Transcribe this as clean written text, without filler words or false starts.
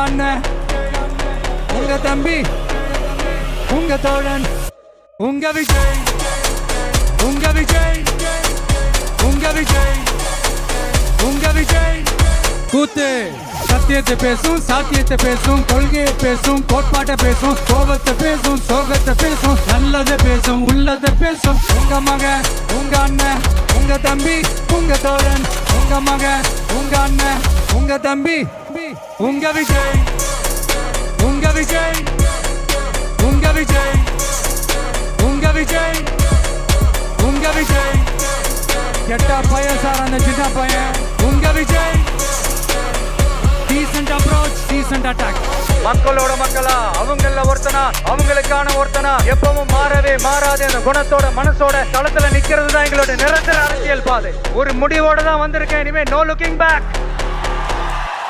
அண்ணன், உங்க தம்பி, உங்க தோழன், உங்க விஜய், உங்க விஜய், உங்க விஜய், உங்க விஜய். கூத்து சத்தியத்தை பேசும், சாத்தியத்தை பேசும், கொள்கையை பேசும், கோட்பாட்டை பேசும், கோபத்தை பேசும், சோகத்தை பேசும், நல்லதை பேசும், உள்ளதை பேசும். உங்க மகன், உங்க அண்ணன், உங்க தம்பி, உங்க தோழன், உங்க மகன், உங்க அண்ணன், உங்க தம்பி, உங்க விஜய், உங்க விஜய், உங்க விஜய், உங்க விஜய், உங்க விஜய். கெட்ட பையன் சார் அந்த சின்ன பையன். உங்க Vijay. Decent approach, decent attack. மக்களோட மக்களா, அவங்கள ஒருத்தனா, அவங்களுக்கான ஒருத்தனா, எப்பவும் மாறவே மாறாது அந்த குணத்தோட மனசோட தளத்துல நிக்கிறது தான் எங்களோட நிரந்தர அரசியல் பாதை. ஒரு முடிவோட தான் வந்திருக்கேன். இனிமே நோ லுக்கிங் பேக்.